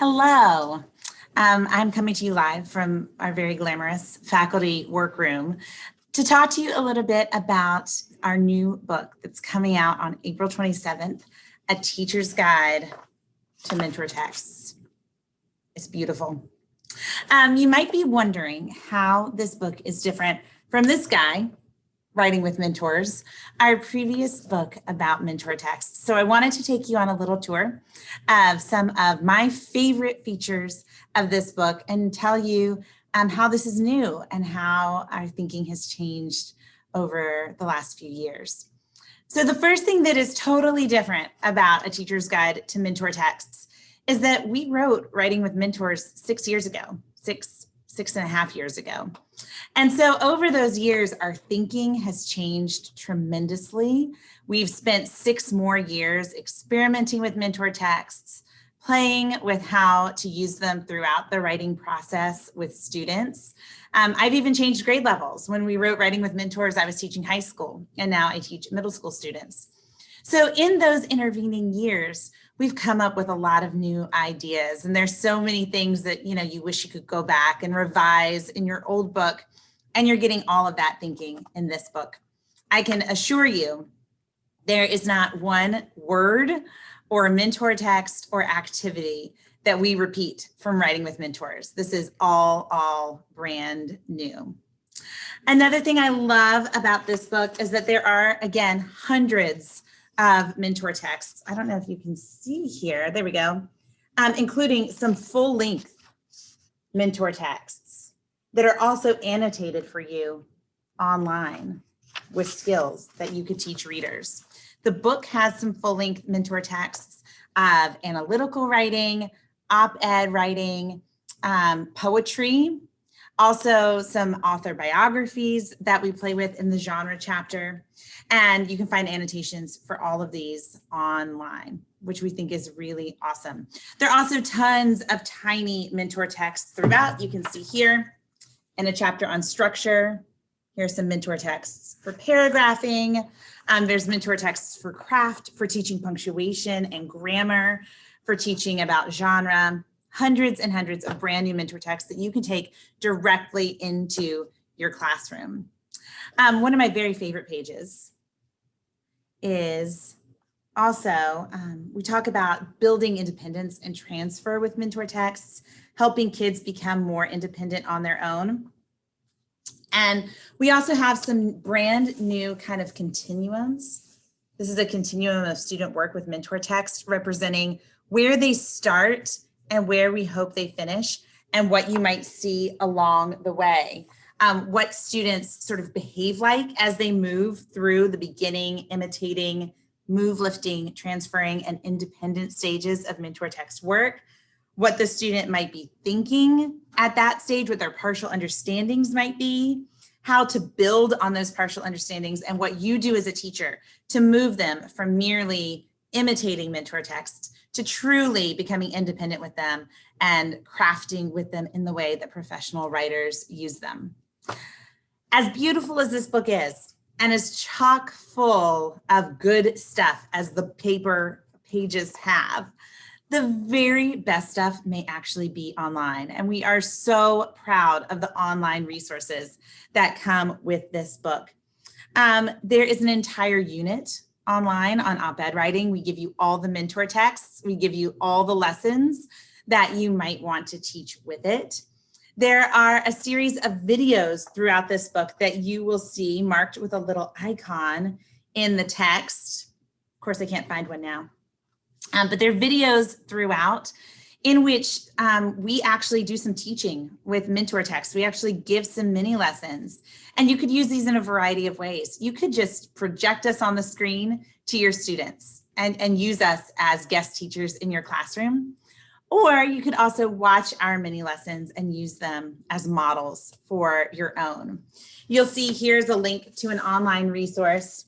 Hello. I'm coming to you live from our very glamorous faculty workroom to talk to you a little bit about our new book that's coming out on April 27th, A Teacher's Guide to Mentor Texts. It's beautiful. You might be wondering how this book is different from this guy, Writing with Mentors, our previous book about mentor texts. So I wanted to take you on a little tour of some of my favorite features of this book and tell you how this is new and how our thinking has changed over the last few years. So the first thing that is totally different about A Teacher's Guide to Mentor Texts is that we wrote Writing with Mentors 6 years ago, six and a half years ago. And so over those years, our thinking has changed tremendously. We've spent 6 more years experimenting with mentor texts, playing with how to use them throughout the writing process with students. I've even changed grade levels. When we wrote Writing with Mentors, I was teaching high school, and now I teach middle school students. So in those intervening years, we've come up with a lot of new ideas, and there's so many things that you wish you could go back and revise in your old book, and you're getting all of that thinking in this book. I can assure you there is not one word or mentor text or activity that we repeat from Writing with Mentors. This is all brand new. Another thing I love about this book is that there are, again, hundreds of mentor texts. I don't know if you can see here, there we go, including some full-length mentor texts that are also annotated for you online with skills that you could teach readers. The book has some full-length mentor texts of analytical writing, op-ed writing, poetry, also some author biographies that we play with in the genre chapter. And you can find annotations for all of these online, which we think is really awesome. There are also tons of tiny mentor texts throughout. You can see here in a chapter on structure, here's some mentor texts for paragraphing. There's mentor texts for craft, for teaching punctuation and grammar, for teaching about genre. Hundreds and hundreds of brand new mentor texts that you can take directly into your classroom. One of my very favorite pages is also, we talk about building independence and transfer with mentor texts, helping kids become more independent on their own. And we also have some brand new kind of continuums. This is a continuum of student work with mentor text representing where they start and where we hope they finish, and what you might see along the way. What students sort of behave like as they move through the beginning, imitating, move, lifting, transferring, and independent stages of mentor text work. What the student might be thinking at that stage, what their partial understandings might be, how to build on those partial understandings, and what you do as a teacher to move them from merely imitating mentor text to truly becoming independent with them and crafting with them in the way that professional writers use them. As beautiful as this book is, and as chock full of good stuff as the paper pages have, the very best stuff may actually be online. And we are so proud of the online resources that come with this book. There is an entire unit online on op-ed writing. We give you all the mentor texts. We give you all the lessons that you might want to teach with it. There are a series of videos throughout this book that you will see marked with a little icon in the text. Of course, I can't find one now, but there are videos throughout in which we actually do some teaching with mentor texts. We actually give some mini lessons, and you could use these in a variety of ways. You could just project us on the screen to your students and use us as guest teachers in your classroom. Or you could also watch our mini lessons and use them as models for your own. You'll see here's a link to an online resource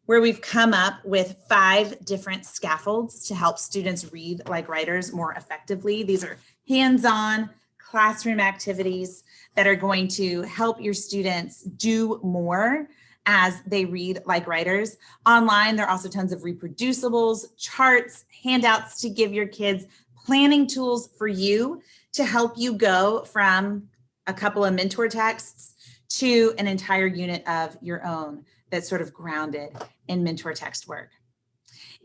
where we've come up with 5 different scaffolds to help students read like writers more effectively. These are hands-on classroom activities that are going to help your students do more as they read like writers. Online, there are also tons of reproducibles, charts, handouts to give your kids, planning tools for you to help you go from a couple of mentor texts to an entire unit of your own that's sort of grounded in mentor text work.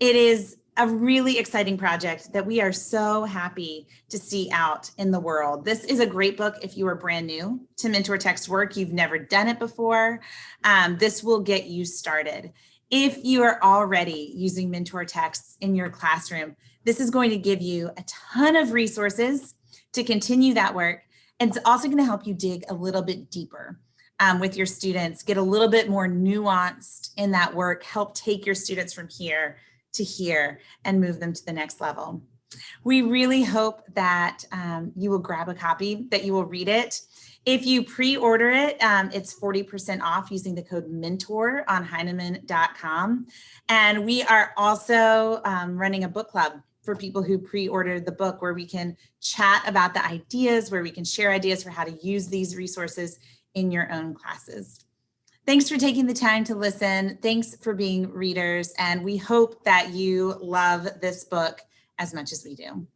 It is a really exciting project that we are so happy to see out in the world. This is a great book if you are brand new to mentor text work, you've never done it before. This will get you started. If you are already using mentor texts in your classroom, this is going to give you a ton of resources to continue that work. And it's also going to help you dig a little bit deeper with your students, get a little bit more nuanced in that work, help take your students from here to here and move them to the next level. We really hope that you will grab a copy, that you will read it. If you pre-order it, it's 40% off using the code MENTOR on Heinemann.com. And we are also running a book club for people who pre-ordered the book, where we can chat about the ideas, where we can share ideas for how to use these resources in your own classes. Thanks for taking the time to listen. Thanks for being readers. And we hope that you love this book as much as we do.